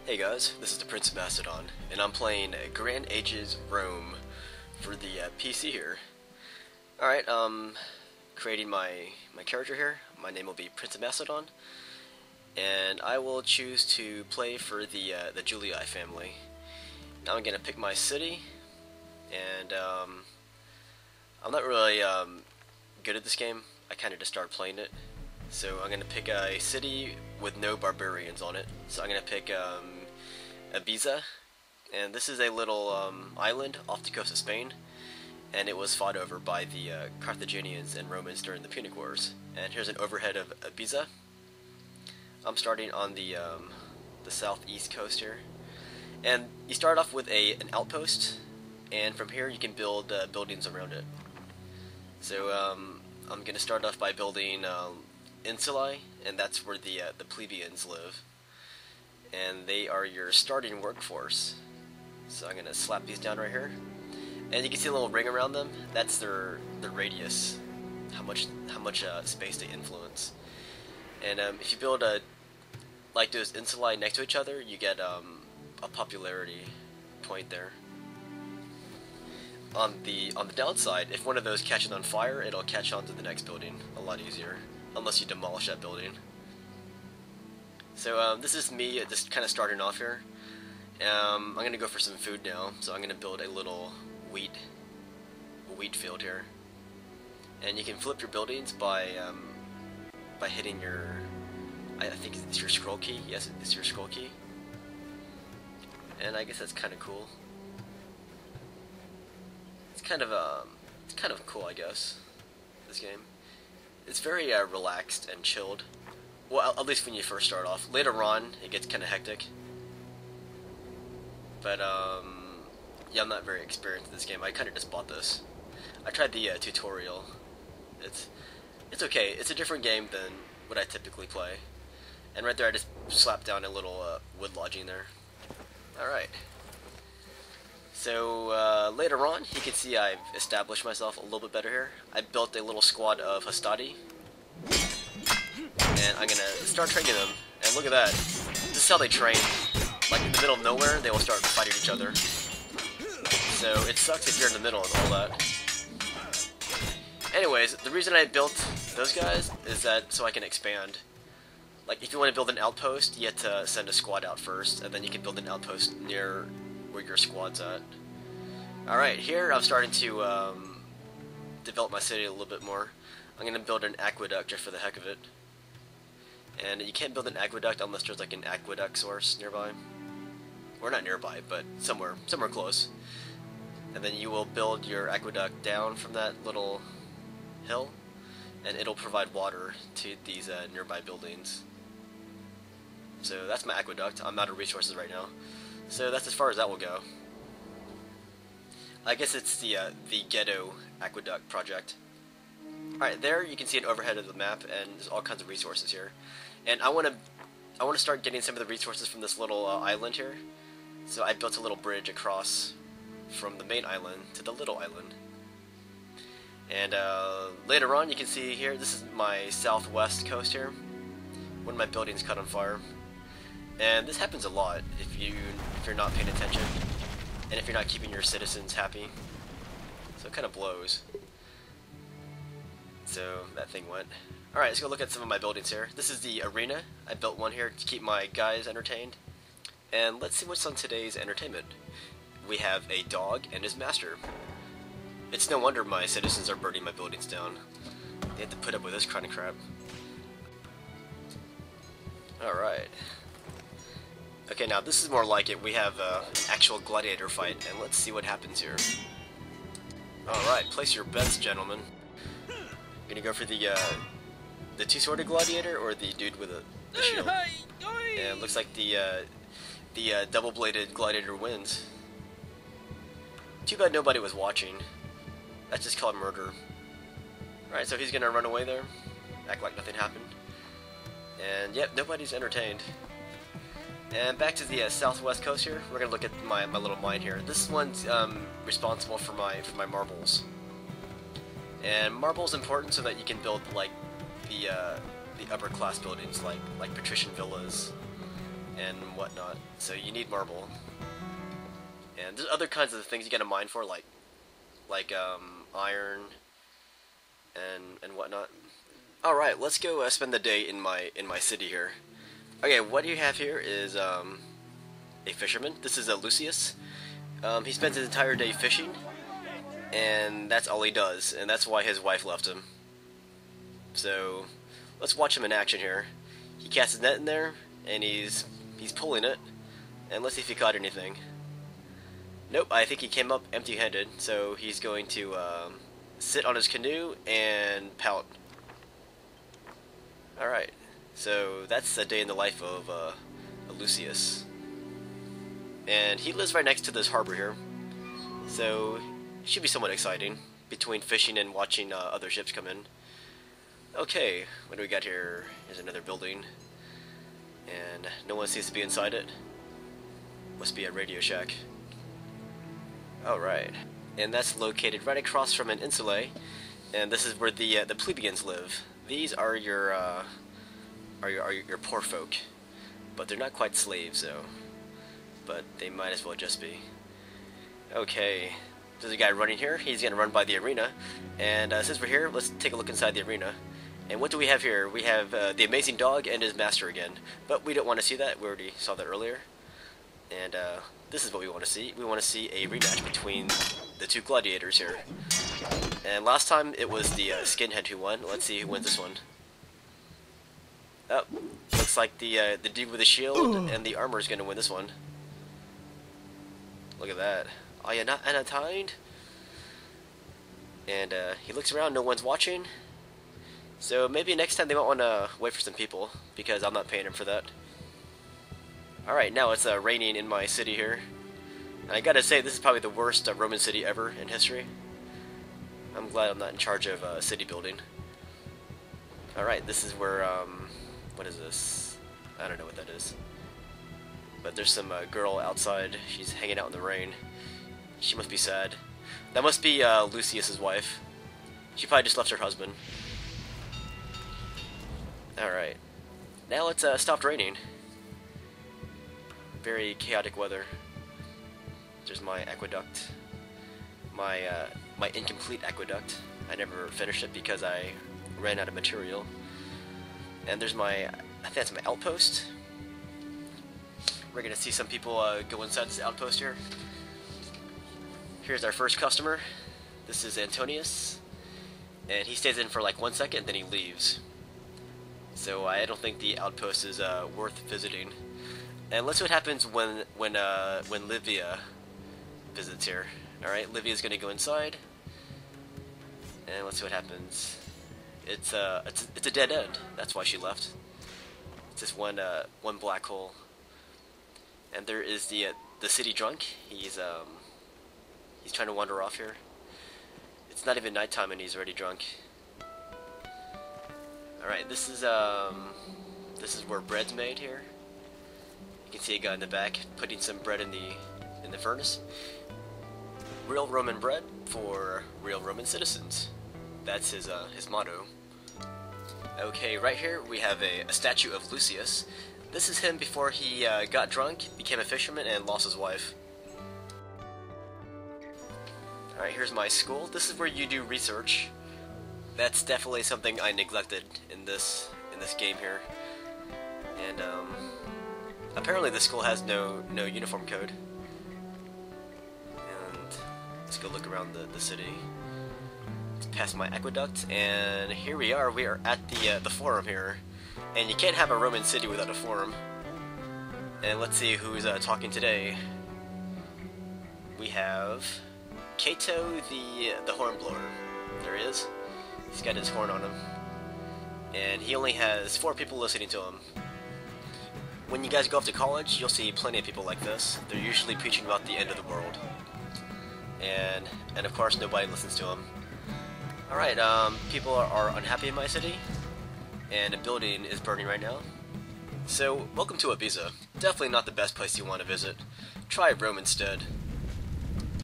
Hey guys, this is the Prince of Macedon, and I'm playing Grand Ages Rome for the PC here. Alright, creating my character here. My name will be Prince of Macedon, and I will choose to play for the Julii family. Now I'm gonna pick my city, and I'm not really good at this game. I kinda just started playing it. So I'm gonna pick a city with no barbarians on it. So I'm gonna pick Ibiza, and this is a little island off the coast of Spain, and it was fought over by the Carthaginians and Romans during the Punic Wars. And here's an overhead of Ibiza. I'm starting on the southeast coast here, and you start off with an outpost, and from here you can build buildings around it. So I'm gonna start off by building insulae, and that's where the plebeians live, and they are your starting workforce. So I'm gonna slap these down right here, and you can see a little ring around them. That's their radius, how much space they influence. And if you build like those insulae next to each other, you get a popularity point there. On the downside, if one of those catches on fire, it'll catch on to the next building a lot easier, unless you demolish that building. So this is me just kind of starting off here. I'm gonna go for some food now, so I'm gonna build a little wheat field here, and you can flip your buildings by hitting your, I think it's your scroll key. Yes, it's your scroll key, and I guess that's kind of cool. It's kind of cool, I guess. This game. It's very relaxed and chilled. Well, at least when you first start off. Later on, it gets kind of hectic. But yeah, I'm not very experienced in this game. I kind of just bought this. I tried the tutorial. It's okay. It's a different game than what I typically play. And right there, I just slapped down a little wood lodging there. All right. So later on, you can see I've established myself a little bit better here. I built a little squad of Hastati, and I'm gonna start training them. And look at that. This is how they train. Like in the middle of nowhere, they will start fighting each other. So it sucks if you're in the middle of all that. Anyways, the reason I built those guys is that so I can expand. Like if you want to build an outpost, you have to send a squad out first, and then you can build an outpost near where your squad's at. Alright, here I'm starting to develop my city a little bit more. I'm going to build an aqueduct just for the heck of it. And you can't build an aqueduct unless there's like an aqueduct source nearby. Or not nearby, but somewhere close. And then you will build your aqueduct down from that little hill, and it'll provide water to these nearby buildings. So that's my aqueduct. I'm out of resources right now. So that's as far as that will go. I guess it's the Ghetto Aqueduct project. Alright, there you can see an overhead of the map, and there's all kinds of resources here. And I want to start getting some of the resources from this little island here. So I built a little bridge across from the main island to the little island. And later on, you can see here, this is my southwest coast here. One of my buildings caught on fire. And this happens a lot if you're not paying attention, and if you're not keeping your citizens happy. So it kind of blows. So that thing went. Alright, let's go look at some of my buildings here. This is the arena. I built one here to keep my guys entertained. And let's see what's on today's entertainment. We have a dog and his master. It's no wonder my citizens are burning my buildings down. They have to put up with this kind of crap. Alright. Okay, now this is more like it. We have an actual gladiator fight, and let's see what happens here. Alright, place your bets, gentlemen. You're gonna go for the two-sworded gladiator, or the dude with the shield? And it looks like the double-bladed gladiator wins. Too bad nobody was watching. That's just called murder. Alright, so he's gonna run away there, act like nothing happened. And yep, nobody's entertained. And back to the southwest coast here, we're gonna look at my little mine here. This one's responsible for my marbles. And marble's important so that you can build like the upper class buildings like patrician villas and whatnot. So you need marble. And there's other kinds of things you gotta mine for, like iron and whatnot. All right, let's go spend the day in my city here. Okay, what you have here is a fisherman. This is Lucius. He spends his entire day fishing, and that's all he does, and that's why his wife left him. So let's watch him in action here. He casts his net in there, and he's pulling it, and let's see if he caught anything. Nope, I think he came up empty-handed, so he's going to sit on his canoe and pout. Alright, so that's a day in the life of Lucius. And he lives right next to this harbor here, so it should be somewhat exciting, between fishing and watching other ships come in. Okay, what do we got here? Here's another building, and no one seems to be inside it. Must be a Radio Shack. Alright, and that's located right across from an insulae, and this is where the plebeians live. These are your poor folk, but they're not quite slaves though. But they might as well just be. Okay, there's a guy running here. He's gonna run by the arena, and since we're here, let's take a look inside the arena. And what do we have here? We have the amazing dog and his master again, but we don't want to see that. We already saw that earlier. And this is what we want to see. We want to see a rematch between the two gladiators here. And last time it was the skinhead who won. Let's see who wins this one. Oh, looks like the dude with the shield and the armor is going to win this one. Look at that. Are you not entertained? And he looks around, no one's watching. So maybe next time they might want to wait for some people, because I'm not paying him for that. Alright, now it's raining in my city here. And I gotta say, this is probably the worst Roman city ever in history. I'm glad I'm not in charge of city building. Alright, this is where, what is this? I don't know what that is. But there's some girl outside. She's hanging out in the rain. She must be sad. That must be Lucius's wife. She probably just left her husband. Alright. Now it's stopped raining. Very chaotic weather. There's my aqueduct. My incomplete aqueduct. I never finished it because I ran out of material. And there's my, I think that's my outpost. We're gonna see some people go inside this outpost here. Here's our first customer. This is Antonius. And he stays in for like 1 second, then he leaves. So I don't think the outpost is worth visiting. And let's see what happens when Livia visits here. Alright, Livia's gonna go inside. And let's see what happens. It's a dead end. That's why she left. It's just one black hole. And there is the city drunk. He's trying to wander off here. It's not even nighttime and he's already drunk. Alright, this is where bread's made here. You can see a guy in the back putting some bread in the furnace. Real Roman bread for real Roman citizens. That's his motto. Okay, right here we have a statue of Lucius. This is him before he got drunk, became a fisherman, and lost his wife. Alright, here's my school. This is where you do research. That's definitely something I neglected in this game here. And apparently the school has no uniform code. And let's go look around the city. Let's pass my aqueduct, and here we are. We are at the forum here. And you can't have a Roman city without a forum. And let's see who's talking today. We have Cato the hornblower. There he is. He's got his horn on him. And he only has 4 people listening to him. When you guys go off to college, you'll see plenty of people like this. They're usually preaching about the end of the world. And of course nobody listens to him. Alright, people are unhappy in my city. And a building is burning right now. So, welcome to Ibiza. Definitely not the best place you want to visit. Try Rome instead.